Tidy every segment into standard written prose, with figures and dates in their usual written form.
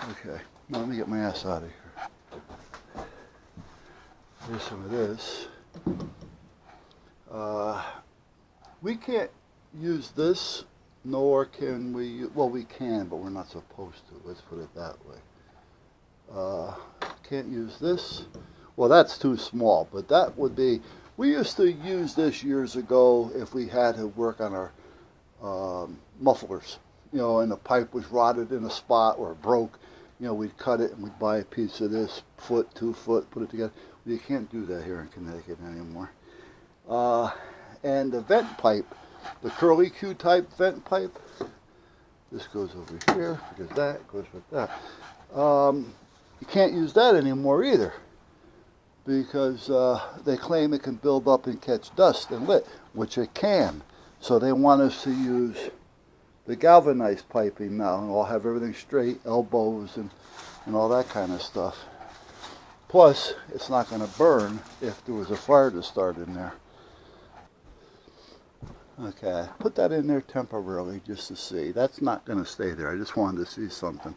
Okay, now let me get my ass out of here. Here's some of this. We can't use this, nor can we, well, we can, but we're not supposed to. Let's put it that way. Can't use this. Well, that's too small, but that would be, we used to use this years ago if we had to work on our mufflers, you know, and the pipe was rotted in a spot or broke. You know, we'd cut it and we'd buy a piece of this, foot, 2 foot, put it together. You can't do that here in Connecticut anymore. And the vent pipe, the curly Q type vent pipe, this goes over here because that goes with that. You can't use that anymore either because they claim it can build up and catch dust and lit, which it can. So they want us to use the galvanized piping now, and I'll have everything straight, elbows and all that kind of stuff. Plus, it's not going to burn if there was a fire to start in there. Okay, put that in there temporarily just to see. That's not going to stay there. I just wanted to see something.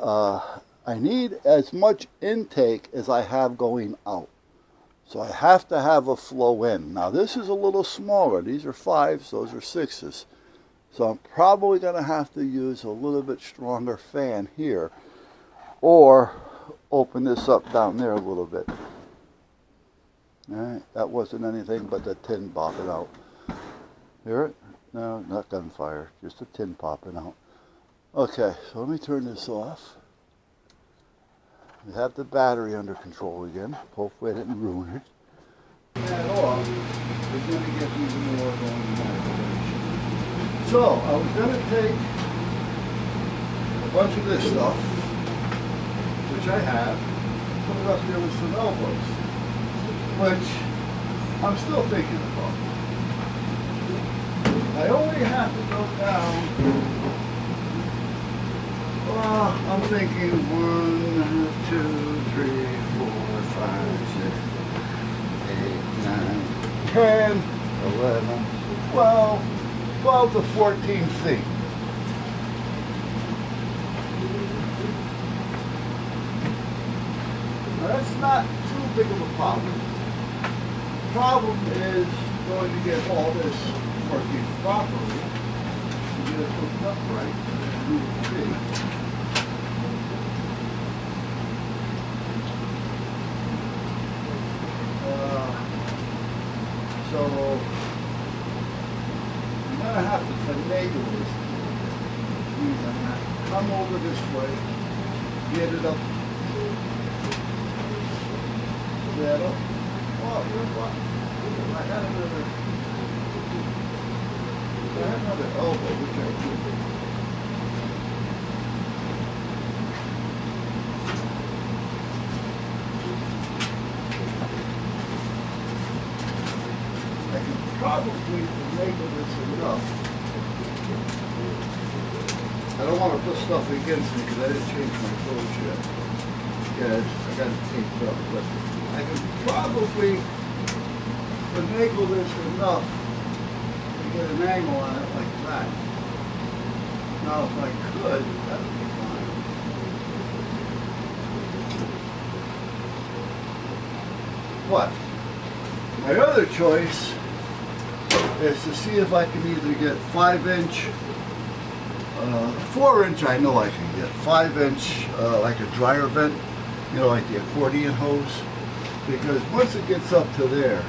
I need as much intake as I have going out. So I have to have a flow in. Now this is a little smaller. These are 5s, those are 6s. So I'm probably going to have to use a little bit stronger fan here, or open this up down there a little bit. Alright, that wasn't anything but the tin popping out. Hear it? No, not gunfire, just a tin popping out. Okay, so let me turn this off. We have the battery under control again. Hopefully I didn't ruin it. That off, we're going to get even more going on. So, I was going to take a bunch of this stuff, which I have, put it up here with some elbows, which I'm still thinking about. I only have to go down, I'm thinking 1, 2, 3, 4, 5, 6, 8, 9, 10, 11, 12 to 14 feet. Now that's not too big of a problem. The problem is going to get all this working properly, to get it hooked up right, and move the feet. So I'm going to have to finagle this, which means I'm going to come over this way, get it up, that up. Oh, you know what? I had another elbow, which I did. I can probably finagle this enough. I don't want to put stuff against me because I didn't change my clothes yet. Yeah, I got it taped up, but I can probably finagle this enough to get an angle on it like that. Now, if I could, that would be fine. But my other choice is to see if I can either get 5-inch, 4-inch I know I can get, 5-inch like a dryer vent, you know, like the accordion hose, because once it gets up to there,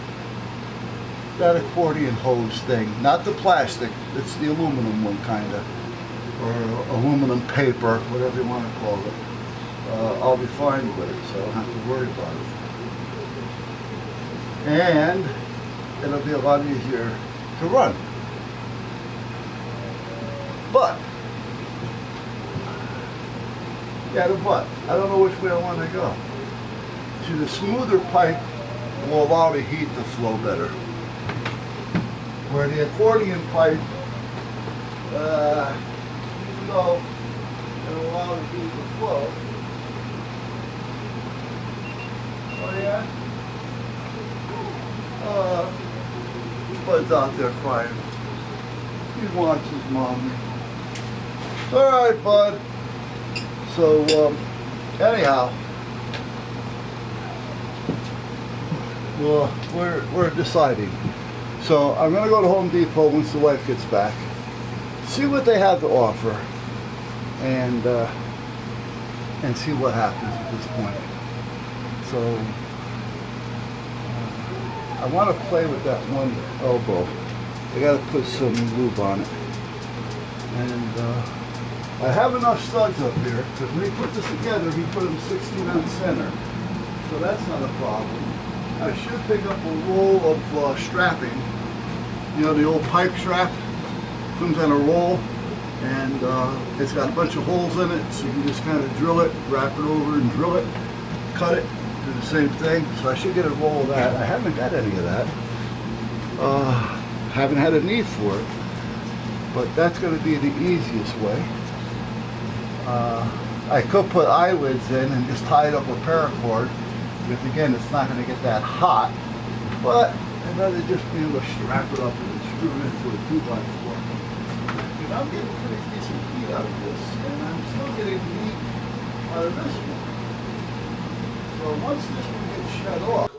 that accordion hose thing, not the plastic, it's the aluminum one kind of, or aluminum paper, whatever you want to call it, I'll be fine with it, so I don't have to worry about it. And it'll be a lot easier to run. But, yeah, the butt. I don't know which way I want to go. See, the smoother pipe will allow the heat to flow better. Where the accordion pipe, even though it'll allow the heat to flow. Oh yeah? Bud's out there crying. He wants his mommy. Alright, Bud. So anyhow, well, we're deciding. So I'm gonna go to Home Depot once the wife gets back, see what they have to offer, and see what happens at this point. So I want to play with that one elbow. I got to put some lube on it, and I have enough studs up here because when he put this together, he put them 16 on center, so that's not a problem. I should pick up a roll of strapping. You know, the old pipe strap comes on a roll, and it's got a bunch of holes in it, so you can just kind of drill it, wrap it over and drill it, cut it, do the same thing. So I should get a roll of that. I haven't got any of that. Haven't had a need for it, but that's going to be the easiest way. I could put eyelids in and just tie it up with paracord, because again, it's not going to get that hot, but I'd rather just be able to strap it up and screw it into a 2x4. And I'm getting pretty decent heat out of this, and I'm still getting heat out of this one. So once this one gets shut off,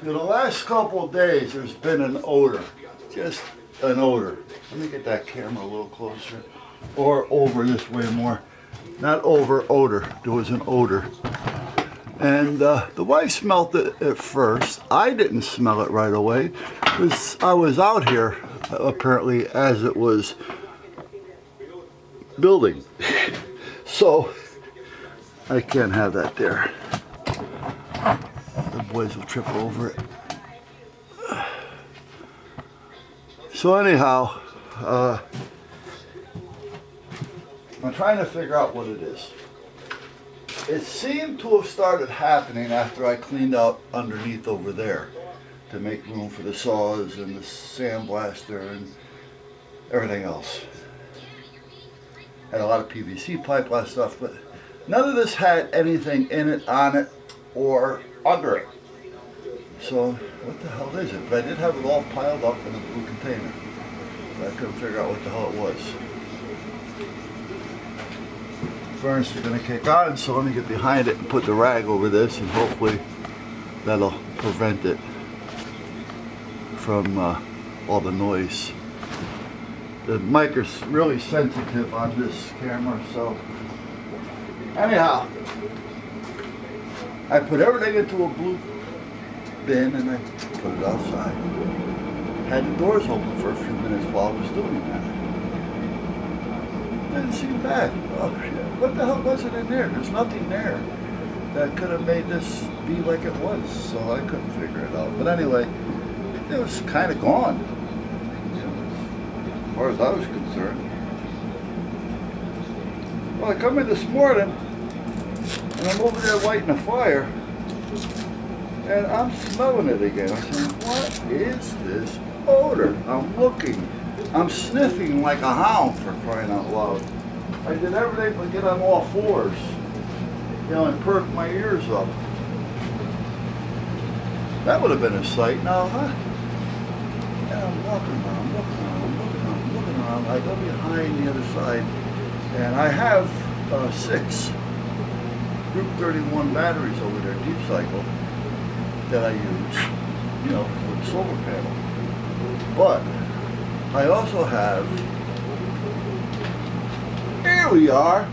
in the last couple of days, there's been an odor, just an odor. Let me get that camera a little closer, or over this way more. Not over, odor. There was an odor. And the wife smelled it at first. I didn't smell it right away because I was out here apparently as it was building. So I can't have that there. The boys will trip over it. So anyhow, I'm trying to figure out what it is. It seemed to have started happening after I cleaned out underneath over there to make room for the saws and the sandblaster and everything else. Had a lot of PVC pipe, a lot of stuff, but none of this had anything in it, on it, or under it. So what the hell is it? But I did have it all piled up in a blue container. But I couldn't figure out what the hell it was. Furnace is going to kick on, so let me get behind it and put the rag over this, and hopefully that'll prevent it from all the noise. The mic is really sensitive on this camera, so anyhow, I put everything into a blue bin and I put it outside. Had the doors open for a few minutes while I was doing that. Didn't seem bad. Oh shit, what the hell was it in there? There's nothing there that could have made this be like it was, so I couldn't figure it out. But anyway, it was kind of gone, you know, as far as I was concerned. Well, I come in this morning and I'm over there lighting a fire and I'm smelling it again. I said, what is this odor? I'm looking. I'm sniffing like a hound, for crying out loud. I did everything but get on all fours, you know, and perk my ears up. That would have been a sight now, huh? And I'm walking around, looking around. I go behind the other side, and I have 6 Group 31 batteries over there, deep cycle, that I use, you know, for the solar panel. But I also have, here we are,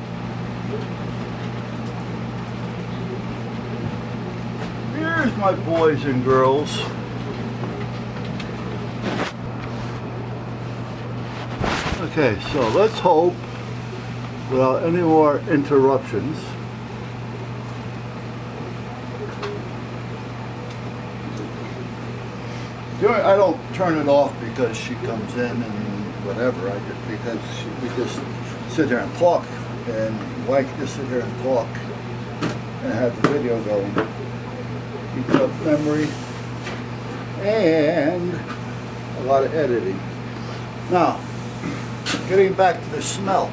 here's my boys and girls. Okay, so let's hope without any more interruptions. I don't turn it off because she comes in and whatever. Because we just sit here and talk, and I can just sit here and talk and have the video going. Keeps up memory and a lot of editing. Now, getting back to the smell.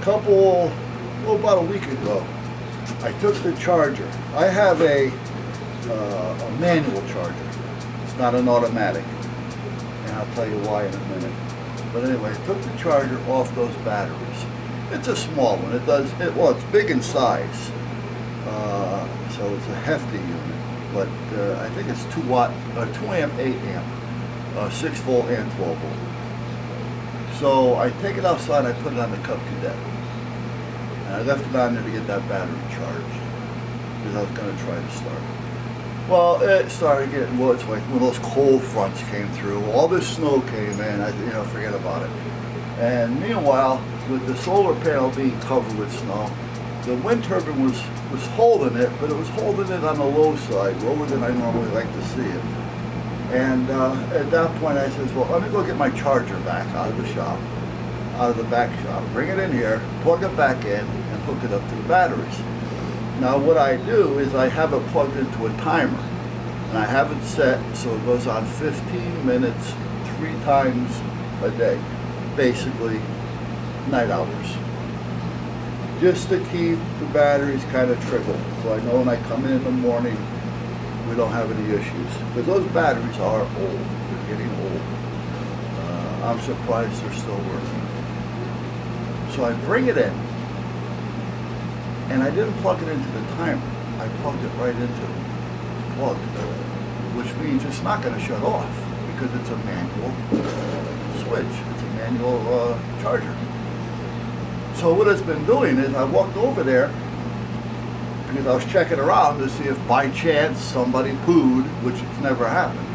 About a week ago, I took the charger. I have a manual charger. It's not an automatic, and I'll tell you why in a minute. But anyway, I took the charger off those batteries. It's a small one. Well, it's big in size. So it's a hefty unit. But I think it's 2 watt, 2 amp, 8 amp, 6 volt and 12 volt. So I take it outside, I put it on the cup cadet. And I left it on there to get that battery charged. Because I was going to try to start it. Well, it started getting, well, it's like when those cold fronts came through, all this snow came in, forget about it. And meanwhile, with the solar panel being covered with snow, the wind turbine was holding it, but it was holding it on the low side, lower than I normally like to see it. And at that point I says, well, let me go get my charger back out of the shop, out of the back shop, bring it in here, plug it back in, and hook it up to the batteries. Now what I do is I have it plugged into a timer, and I have it set so it goes on 15 minutes 3 times a day, basically night hours, just to keep the batteries kind of triggered, so I know when I come in the morning we don't have any issues, because those batteries are old, they're getting old. I'm surprised they're still working. So I bring it in, and I didn't plug it into the timer. I plugged it right into the plug, which means it's not going to shut off because it's a manual switch. It's a manual charger. So what it's been doing is I walked over there because I was checking around to see if by chance somebody pooed, which it's never happened.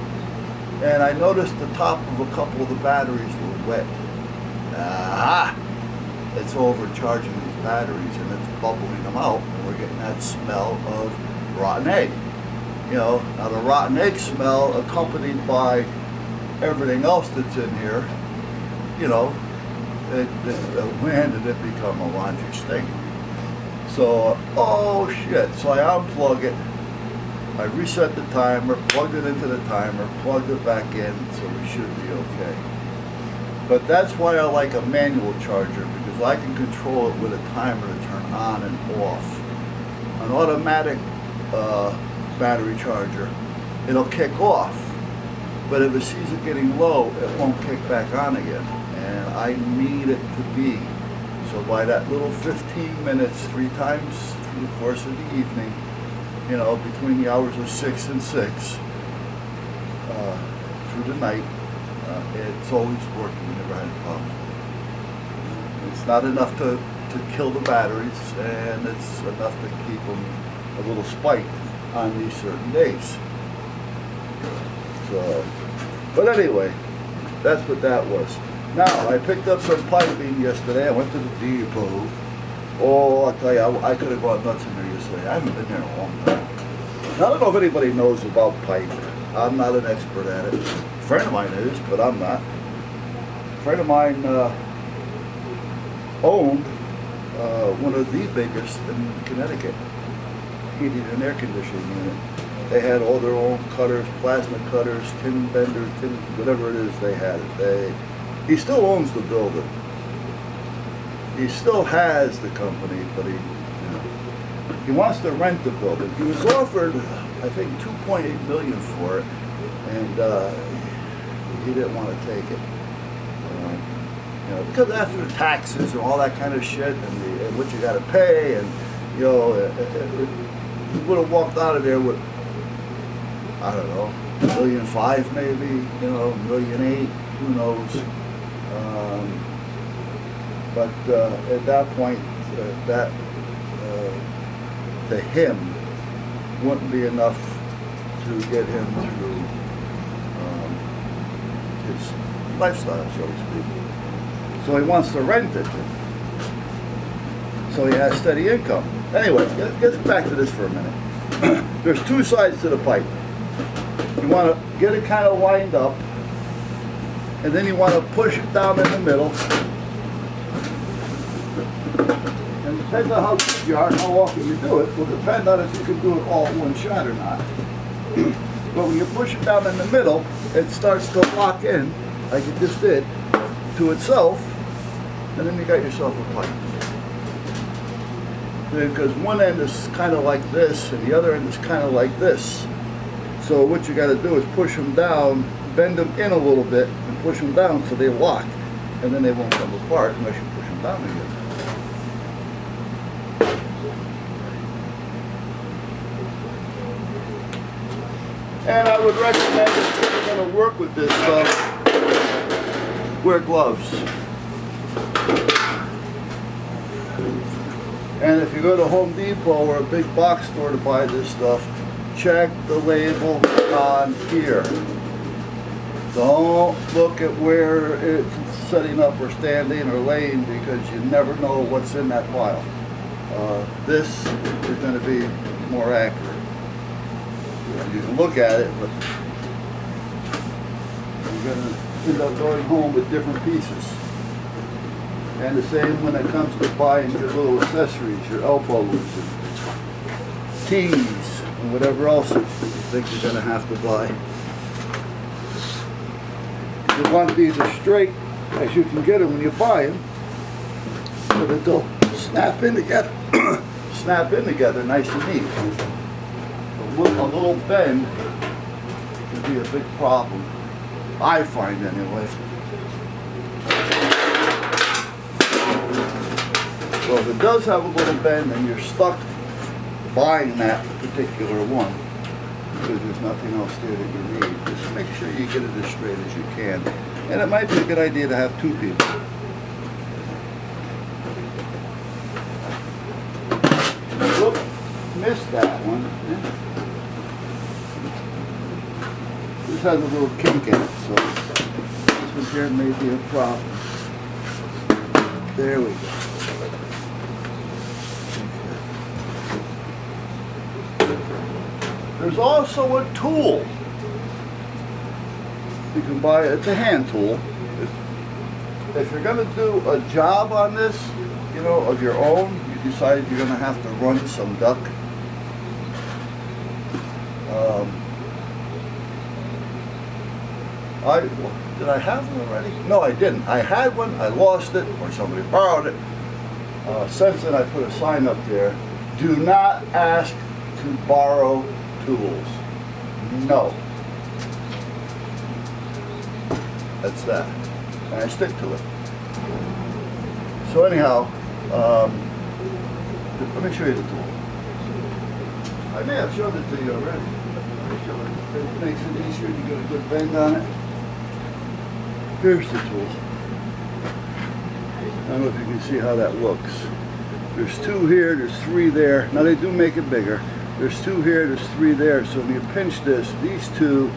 And I noticed the top of a couple of the batteries were wet. Aha! It's overcharging these batteries and it's bubbling them out, and we're getting that smell of rotten egg. You know, now the rotten egg smell accompanied by everything else that's in here, you know, when did it become a laundry stink? So, oh shit, so I unplug it, I reset the timer, plugged it into the timer, plugged it back in, so we should be okay. But that's why I like a manual charger, because I can control it with a timer to turn on and off. An automatic battery charger, it'll kick off, but if it sees it getting low, it won't kick back on again. And I need it to be. So by that little 15 minutes, 3 times through the course of the evening, you know, between the hours of 6 and 6, through the night, it's always working. We never had a problem. It's not enough to kill the batteries, and it's enough to keep them a little spiked on these certain days. So, but anyway, that's what that was. Now, I picked up some piping yesterday. I went to the depot. Oh, I'll tell you, I could have gone nuts in there yesterday. I haven't been there in a long time. Now, I don't know if anybody knows about pipe. I'm not an expert at it. A friend of mine is, but I'm not. A friend of mine owned one of the biggest in Connecticut heating and air conditioning unit. They had all their own cutters, plasma cutters, tin benders, whatever it is, they had it. He still owns the building. He still has the company, but he wants to rent the building. He was offered, I think, $2.8 million for it, and he didn't want to take it. You know, because after the taxes and all that kind of shit, and what you got to pay, and you know, he would have walked out of there with, I don't know, $1.5 million maybe, you know, $1.8 million, who knows. But at that point, that to him wouldn't be enough to get him through his lifestyle, so to speak. So he wants to rent it, so he has steady income. Anyway, let's get back to this for a minute. There's 2 sides to the pipe. You want to get it kind of lined up, and then you want to push it down in the middle. And it depends on how good you are and how often you do it will depend on if you can do it all in one shot or not. But when you push it down in the middle, it starts to lock in, like it just did, to itself, and then you got yourself a pipe. Because one end is kind of like this, and the other end is kind of like this. So what you got to do is push them down, bend them in a little bit, and push them down so they lock. and then they won't come apart unless you push them down again. And I would recommend if you're going to work with this stuff, wear gloves. And if you go to Home Depot or a big box store to buy this stuff, check the label on here. Don't look at where it's setting up or standing or laying, because you never know what's in that pile. This is going to be more accurate. You can look at it, but you're going to end up going home with different pieces. And the same when it comes to buying your little accessories, your elbows and keys and whatever else you think you're going to have to buy. You want these as straight as you can get them when you buy them, so that they'll snap in together, snap in together nice and neat. A little bend can be a big problem, I find anyway. So if it does have a little bend and you're stuck buying that particular one because there's nothing else there that you need, just make sure you get it as straight as you can. And it might be a good idea to have two people. Whoop, missed that one. This has a little kink in it, so this one here may be a problem. There we go. There's also a tool you can buy. It's a hand tool. If you're going to do a job on this, you know, of your own, you decide you're going to have to run some duct. Did I have one already? No, I didn't. I had one, I lost it, or somebody borrowed it. Since then, I put a sign up there: do not ask to borrow tools. No. That's that. And I stick to it. So anyhow, let me show you the tool. I may have shown it to you already. It makes it easier to get a good bend on it. Here's the tool. I don't know if you can see how that looks. There's two here, there's three there. Now they do make it bigger. There's two here, there's three there. So when you pinch this, these two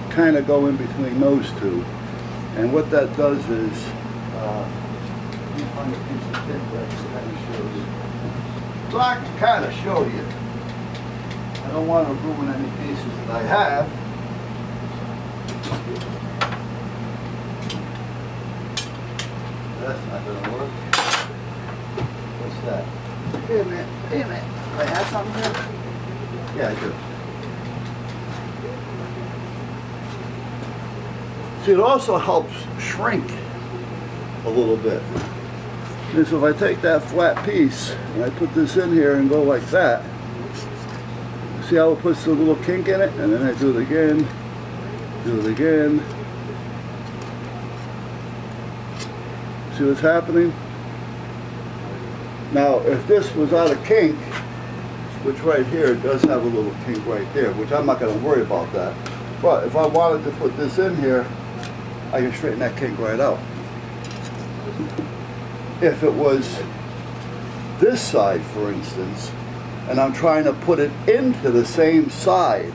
kind of go in between those two. And what that does is, let me find a piece of tape that I can kind of show you. So I can kind of show you. I don't want to ruin any pieces that I have. That's not going to work. What's that? Wait a minute, wait a minute. Do I have something here? Yeah, I do. See, it also helps shrink a little bit. And so if I take that flat piece and I put this in here and go like that, see how it puts a little kink in it? And then I do it again, do it again. See what's happening? Now, if this was out of kink, which right here does have a little kink right there, which I'm not going to worry about that. But if I wanted to put this in here, I can straighten that kink right out. If it was this side, for instance, and I'm trying to put it into the same side,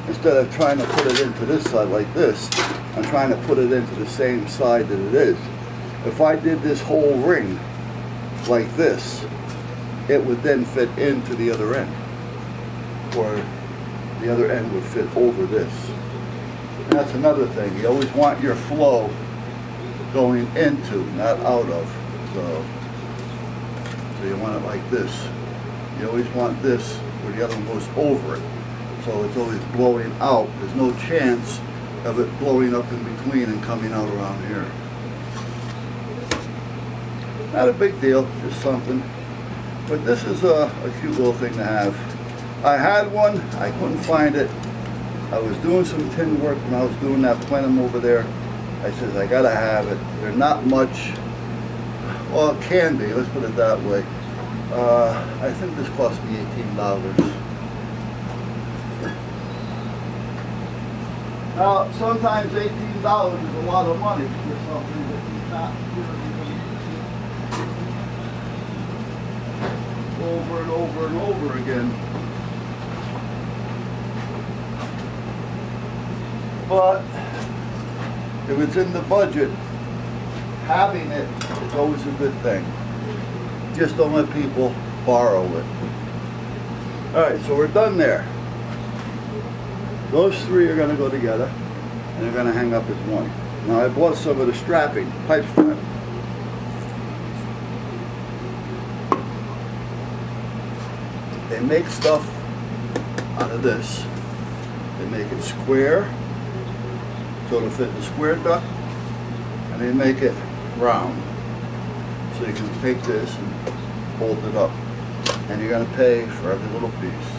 instead of trying to put it into this side like this, I'm trying to put it into the same side that it is. If I did this whole ring like this, it would then fit into the other end, or the other end would fit over this. And that's another thing. You always want your flow going into, not out of. So you want it like this. You always want this where the other one goes over it. So it's always blowing out. There's no chance of it blowing up in between and coming out around here. Not a big deal, just something. But this is a cute little thing to have. I had one, I couldn't find it. I was doing some tin work when I was doing that plenum over there, I says, I gotta have it. They're not much, well, it can be, let's put it that way. I think this cost me $18. Now, sometimes $18 is a lot of money for something that you're not really over and over and over again. But if it's in the budget, having it is always a good thing. Just don't let people borrow it. Alright, so we're done there. Those three are going to go together, and they're going to hang up as one. Now I bought some of the strapping, pipe strap. They make stuff out of this. They make it square, so it'll fit the square duct, and they make it round. So you can take this and bolt it up. And you're going to pay for every little piece.